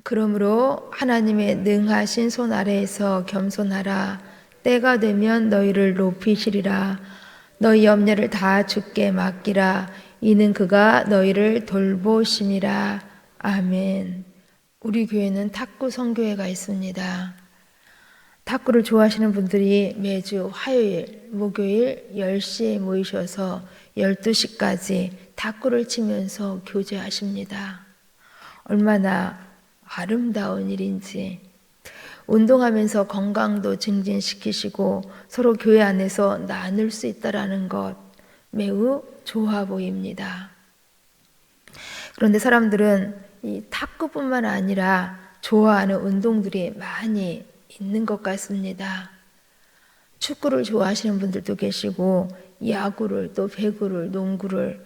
그러므로 하나님의 능하신 손 아래에서 겸손하라. 때가 되면 너희를 높이시리라. 너희 염려를 다 주께 맡기라. 이는 그가 너희를 돌보심이라. 아멘. 우리 교회는 탁구 선교회가 있습니다. 탁구를 좋아하시는 분들이 매주 화요일, 목요일 10시에 모이셔서 12시까지 탁구를 치면서 교제하십니다. 얼마나 아름다운 일인지, 운동하면서 건강도 증진시키시고 서로 교회 안에서 나눌 수 있다는 것 매우 좋아 보입니다. 그런데 사람들은 이 탁구뿐만 아니라 좋아하는 운동들이 많이 있는 것 같습니다. 축구를 좋아하시는 분들도 계시고 야구를, 또 배구를, 농구를,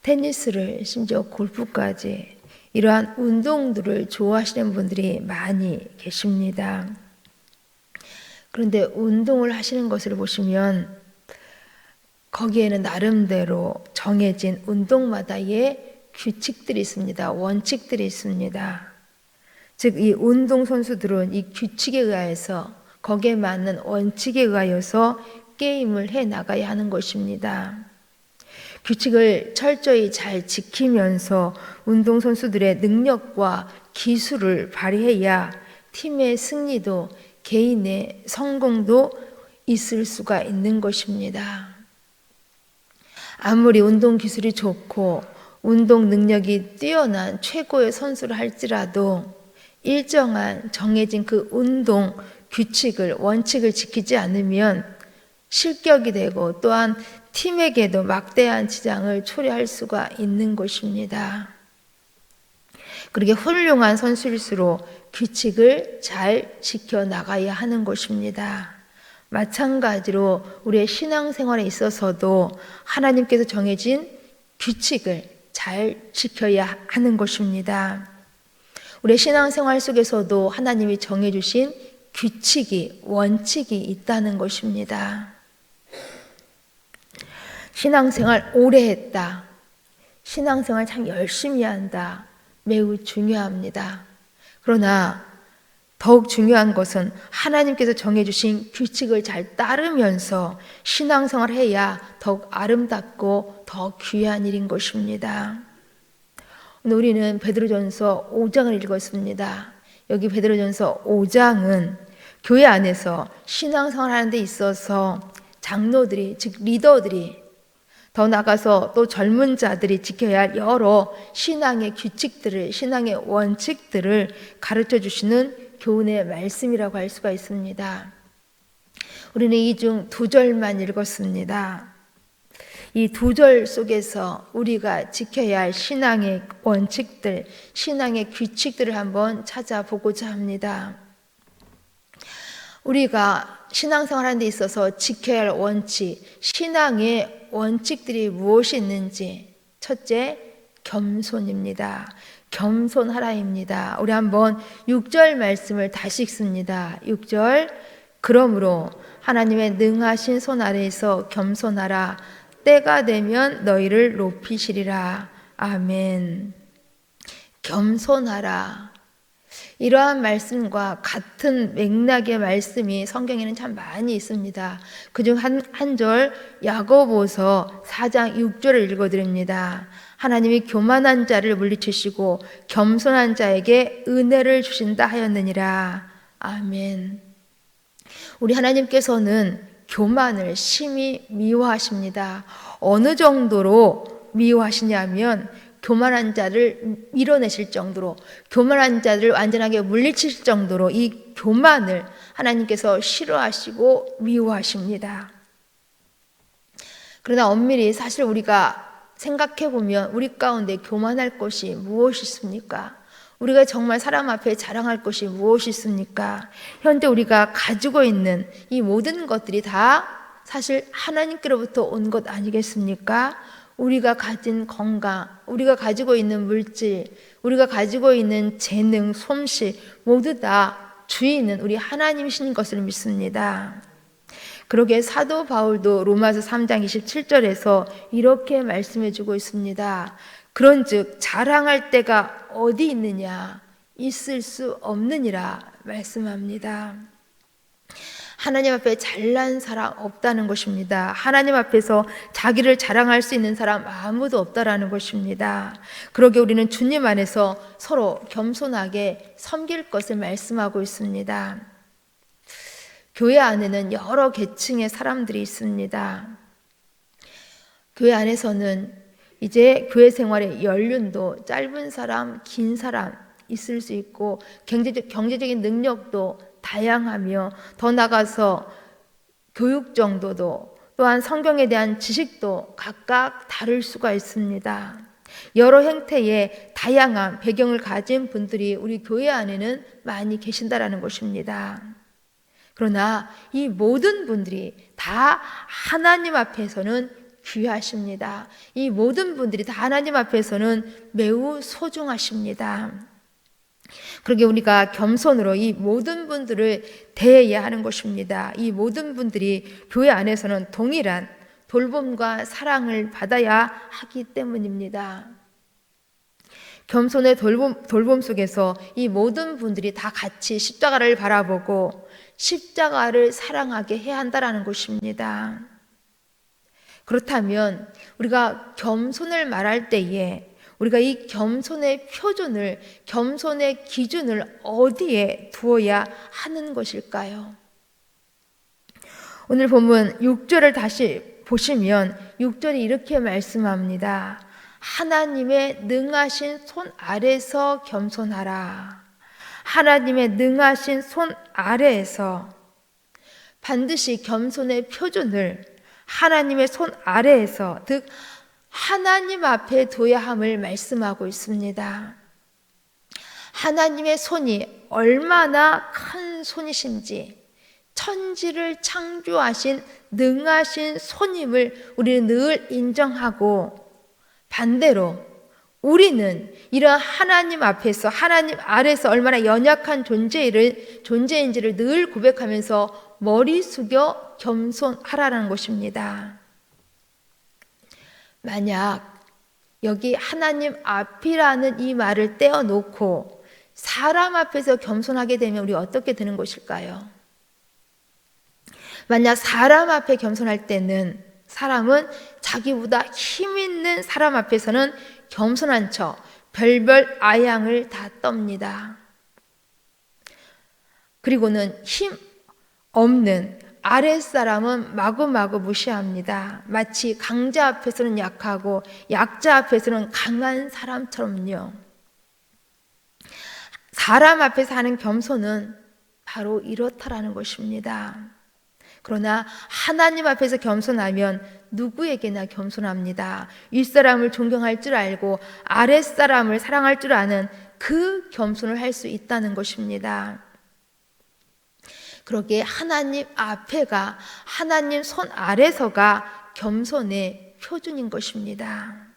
테니스를, 심지어 골프까지 이러한 운동들을 좋아하시는 분들이 많이 계십니다. 그런데 운동을 하시는 것을 보시면 거기에는 나름대로 정해진 운동마다의 규칙들이 있습니다. 원칙들이 있습니다. 즉, 이 운동선수들은 이 규칙에 의하여서, 거기에 맞는 원칙에 의하여서 게임을 해 나가야 하는 것입니다. 규칙을 철저히 잘 지키면서 운동선수들의 능력과 기술을 발휘해야 팀의 승리도 개인의 성공도 있을 수가 있는 것입니다. 아무리 운동 기술이 좋고 운동 능력이 뛰어난 최고의 선수를 할지라도 일정한 정해진 그 운동 규칙을, 원칙을 지키지 않으면 실격이 되고 또한 팀에게도 막대한 지장을 초래할 수가 있는 것입니다. 그렇게 훌륭한 선수일수록 규칙을 잘 지켜나가야 하는 것입니다. 마찬가지로 우리의 신앙생활에 있어서도 하나님께서 정해진 규칙을 잘 지켜야 하는 것입니다. 우리의 신앙생활 속에서도 하나님이 정해주신 규칙이, 원칙이 있다는 것입니다. 신앙생활 오래 했다. 신앙생활 참 열심히 한다. 매우 중요합니다. 그러나 더욱 중요한 것은 하나님께서 정해주신 규칙을 잘 따르면서 신앙생활을 해야 더욱 아름답고 더 귀한 일인 것입니다. 오늘 우리는 베드로전서 5장을 읽었습니다. 여기 베드로전서 5장은 교회 안에서 신앙생활 하는 데 있어서 장로들이, 즉 리더들이, 더 나아가서 또 젊은 자들이 지켜야 할 여러 신앙의 규칙들을, 신앙의 원칙들을 가르쳐 주시는 교훈의 말씀이라고 할 수가 있습니다. 우리는 이 중 2절만 읽었습니다. 이 2절 속에서 우리가 지켜야 할 신앙의 원칙들, 신앙의 규칙들을 한번 찾아보고자 합니다. 우리가 신앙생활 하는 데 있어서 지켜야 할 원칙, 신앙의 원칙들이 무엇이 있는지, 첫째, 겸손입니다. 겸손하라입니다. 우리 한번 6절 말씀을 다시 읽습니다. 6절, 그러므로 하나님의 능하신 손 아래에서 겸손하라. 때가 되면 너희를 높이시리라. 아멘. 겸손하라. 이러한 말씀과 같은 맥락의 말씀이 성경에는 참 많이 있습니다. 그중 한 절 야고보서 4장 6절을 읽어드립니다. 하나님이 교만한 자를 물리치시고 겸손한 자에게 은혜를 주신다 하였느니라. 아멘. 우리 하나님께서는 교만을 심히 미워하십니다. 어느 정도로 미워하시냐면 교만한 자를 밀어내실 정도로, 교만한 자를 완전하게 물리칠 정도로 이 교만을 하나님께서 싫어하시고 미워하십니다. 그러나 엄밀히 사실 우리가 생각해 보면 우리 가운데 교만할 것이 무엇이 있습니까? 우리가 정말 사람 앞에 자랑할 것이 무엇이 있습니까? 현재 우리가 가지고 있는 이 모든 것들이 다 사실 하나님께로부터 온 것 아니겠습니까? 우리가 가진 건강, 우리가 가지고 있는 물질, 우리가 가지고 있는 재능, 솜씨 모두 다 주인은 우리 하나님이신 것을 믿습니다. 그러게 사도 바울도 로마서 3장 27절에서 이렇게 말씀해 주고 있습니다. 그런즉 자랑할 때가 어디 있느냐? 있을 수 없느니라 말씀합니다. 하나님 앞에 잘난 사람 없다는 것입니다. 하나님 앞에서 자기를 자랑할 수 있는 사람 아무도 없다라는 것입니다. 그러게 우리는 주님 안에서 서로 겸손하게 섬길 것을 말씀하고 있습니다. 교회 안에는 여러 계층의 사람들이 있습니다. 교회 안에서는 이제 교회 생활의 연륜도 짧은 사람, 긴 사람 있을 수 있고 경제적인 능력도 다양하며 더 나아가서 교육 정도도 또한 성경에 대한 지식도 각각 다를 수가 있습니다. 여러 형태의 다양한 배경을 가진 분들이 우리 교회 안에는 많이 계신다라는 것입니다. 그러나 이 모든 분들이 다 하나님 앞에서는 귀하십니다. 이 모든 분들이 다 하나님 앞에서는 매우 소중하십니다. 그러게 우리가 겸손으로 이 모든 분들을 대해야 하는 것입니다. 이 모든 분들이 교회 안에서는 동일한 돌봄과 사랑을 받아야 하기 때문입니다. 겸손의 돌봄 속에서 이 모든 분들이 다 같이 십자가를 바라보고 십자가를 사랑하게 해야 한다는 것입니다. 그렇다면 우리가 겸손을 말할 때에 우리가 이 겸손의 표준을, 겸손의 기준을 어디에 두어야 하는 것일까요? 오늘 본문 6절을 다시 보시면 6절이 이렇게 말씀합니다. 하나님의 능하신 손 아래서 겸손하라. 하나님의 능하신 손 아래에서 반드시 겸손의 표준을 하나님의 손 아래에서, 즉 하나님 앞에 둬야 함을 말씀하고 있습니다. 하나님의 손이 얼마나 큰 손이신지, 천지를 창조하신 능하신 손임을 우리는 늘 인정하고, 반대로 우리는 이런 하나님 앞에서, 하나님 아래서 얼마나 연약한 존재인지를 늘 고백하면서 머리 숙여 겸손하라는 것입니다. 만약 여기 하나님 앞이라는 이 말을 떼어놓고 사람 앞에서 겸손하게 되면 우리 어떻게 되는 것일까요? 만약 사람 앞에 겸손할 때는 사람은 자기보다 힘 있는 사람 앞에서는 겸손한 척 별별 아양을 다 떱니다. 그리고는 힘 없는 아랫사람은 마구마구 무시합니다. 마치 강자 앞에서는 약하고 약자 앞에서는 강한 사람처럼요. 사람 앞에서 하는 겸손은 바로 이렇다라는 것입니다. 그러나 하나님 앞에서 겸손하면 누구에게나 겸손합니다. 윗사람을 존경할 줄 알고 아랫사람을 사랑할 줄 아는 그 겸손을 할 수 있다는 것입니다. 그러기에 하나님 앞에가, 하나님 손 아래서가 겸손의 표준인 것입니다.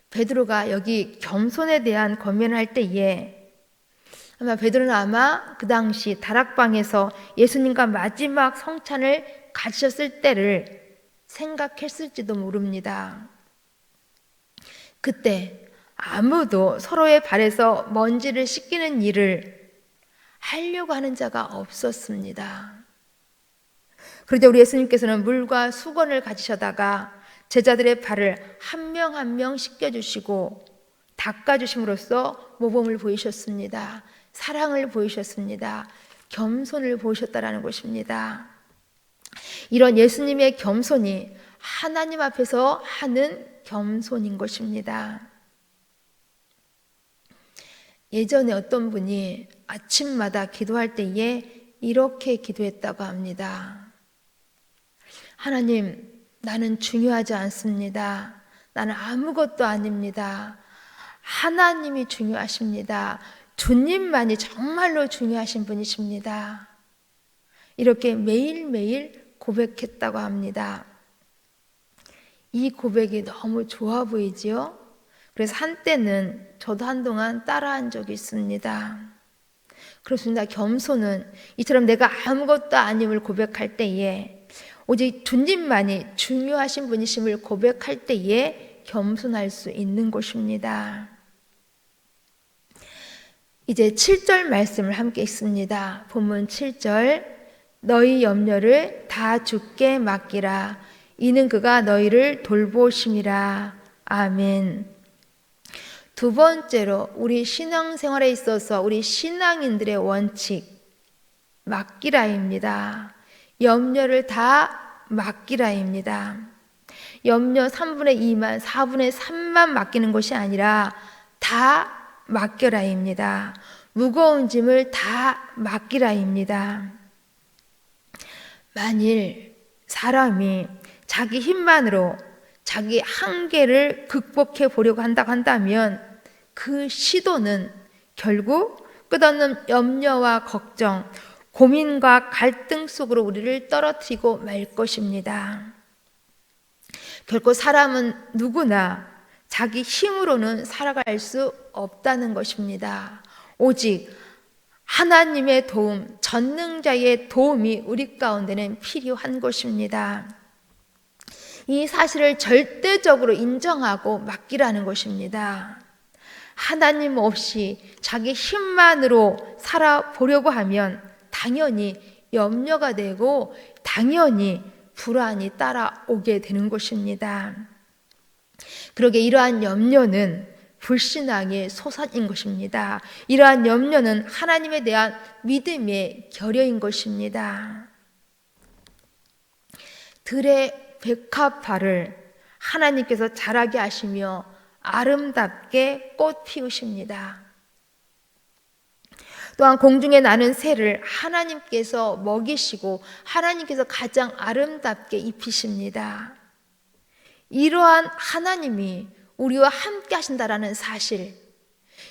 베드로가 여기 겸손에 대한 권면을 할 때에 베드로는 그 당시 다락방에서 예수님과 마지막 성찬을 가지셨을 때를 생각했을지도 모릅니다. 그때 아무도 서로의 발에서 먼지를 씻기는 일을 하려고 하는 자가 없었습니다. 그러자 우리 예수님께서는 물과 수건을 가지셔다가 제자들의 발을 한 명 한 명 씻겨주시고 닦아주심으로써 모범을 보이셨습니다. 사랑을 보이셨습니다. 겸손을 보이셨다라는 것입니다. 이런 예수님의 겸손이 하나님 앞에서 하는 겸손인 것입니다. 예전에 어떤 분이 아침마다 기도할 때에 이렇게 기도했다고 합니다. 하나님, 나는 중요하지 않습니다. 나는 아무것도 아닙니다. 하나님이 중요하십니다. 주님만이 정말로 중요하신 분이십니다. 이렇게 매일매일 고백했다고 합니다. 이 고백이 너무 좋아 보이지요? 그래서 한때는 저도 한동안 따라한 적이 있습니다. 그렇습니다. 겸손은 이처럼 내가 아무것도 아님을 고백할 때에, 오직 주님만이 중요하신 분이심을 고백할 때에 겸손할 수 있는 것입니다. 이제 7절 말씀을 함께 읽습니다. 본문 7절. 너희 염려를 다 주께 맡기라. 이는 그가 너희를 돌보심이라. 아멘. 두 번째로 우리 신앙생활에 있어서 우리 신앙인들의 원칙, 맡기라입니다. 염려를 다 맡기라입니다. 염려 3분의 2만, 4분의 3만 맡기는 것이 아니라 다 맡겨라입니다. 무거운 짐을 다 맡기라입니다. 만일 사람이 자기 힘만으로 자기 한계를 극복해 보려고 한다면 그 시도는 결국 끝없는 염려와 걱정, 고민과 갈등 속으로 우리를 떨어뜨리고 말 것입니다. 결코 사람은 누구나 자기 힘으로는 살아갈 수 없다는 것입니다. 오직 하나님의 도움, 전능자의 도움이 우리 가운데는 필요한 것입니다. 이 사실을 절대적으로 인정하고 맡기라는 것입니다. 하나님 없이 자기 힘만으로 살아보려고 하면 당연히 염려가 되고 당연히 불안이 따라오게 되는 것입니다. 그러게 이러한 염려는 불신앙의 소산인 것입니다. 이러한 염려는 하나님에 대한 믿음의 결여인 것입니다. 들의 백합화를 하나님께서 자라게 하시며 아름답게 꽃 피우십니다. 또한 공중에 나는 새를 하나님께서 먹이시고 하나님께서 가장 아름답게 입히십니다. 이러한 하나님이 우리와 함께 하신다라는 사실,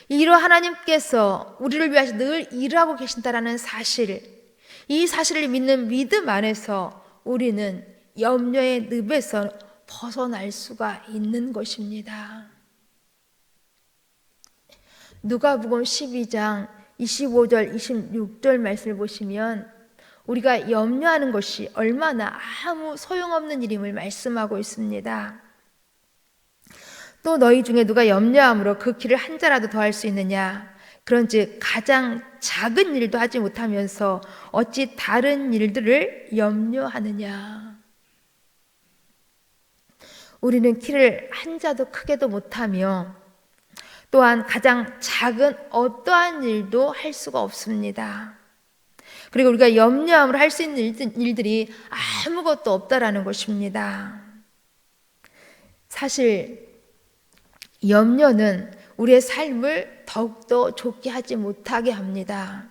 이러한 하나님께서 우리를 위해서 늘 일하고 계신다라는 사실, 이 사실을 믿는 믿음 안에서 우리는 염려의 늪에서 벗어날 수가 있는 것입니다. 누가복음 12장 25절, 26절 말씀을 보시면 우리가 염려하는 것이 얼마나 아무 소용없는 일임을 말씀하고 있습니다. 또 너희 중에 누가 염려함으로 그 길을 한 자라도 더할 수 있느냐? 그런즉 가장 작은 일도 하지 못하면서 어찌 다른 일들을 염려하느냐? 우리는 길을 한 자도 크게도 못하며 또한 가장 작은 어떠한 일도 할 수가 없습니다. 그리고 우리가 염려함으로 할 수 있는 일들이 아무것도 없다라는 것입니다. 사실 염려는 우리의 삶을 더욱더 좋게 하지 못하게 합니다.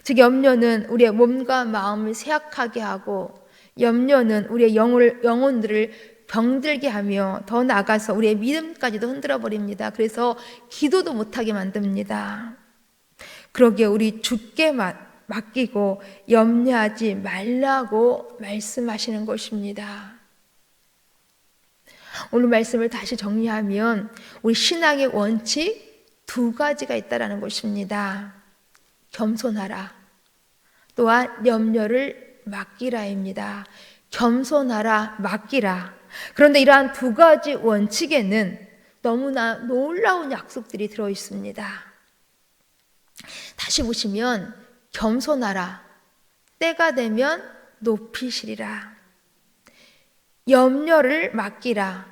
즉 염려는 우리의 몸과 마음을 쇠약하게 하고 염려는 우리의 영혼들을 병들게 하며 더 나아가서 우리의 믿음까지도 흔들어 버립니다. 그래서 기도도 못하게 만듭니다. 그러기에 우리 주께 맡기고 염려하지 말라고 말씀하시는 것입니다. 오늘 말씀을 다시 정리하면 우리 신앙의 원칙 두 가지가 있다는 것입니다. 겸손하라. 또한 염려를 맡기라입니다. 겸손하라, 맡기라. 그런데 이러한 두 가지 원칙에는 너무나 놀라운 약속들이 들어 있습니다. 다시 보시면 겸손하라, 때가 되면 높이시리라. 염려를 맡기라,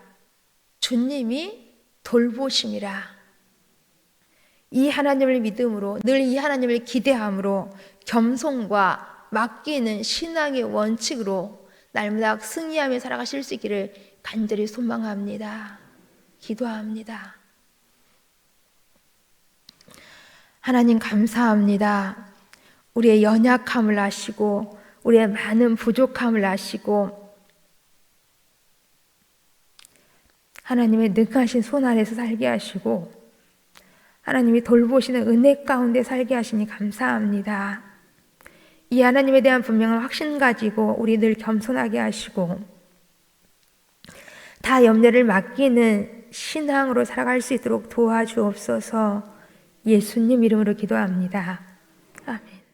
주님이 돌보심이라. 이 하나님을 믿음으로 늘 이 하나님을 기대함으로 겸손과 맡기는 신앙의 원칙으로 날마다 승리하며 살아가실 수 있기를 간절히 소망합니다. 기도합니다. 하나님 감사합니다. 우리의 연약함을 아시고 우리의 많은 부족함을 아시고 하나님의 능하신 손 아래서 살게 하시고 하나님이 돌보시는 은혜 가운데 살게 하시니 감사합니다. 이 하나님에 대한 분명한 확신 가지고 우리 늘 겸손하게 하시고 다 염려를 맡기는 신앙으로 살아갈 수 있도록 도와주옵소서. 예수님 이름으로 기도합니다. 아멘.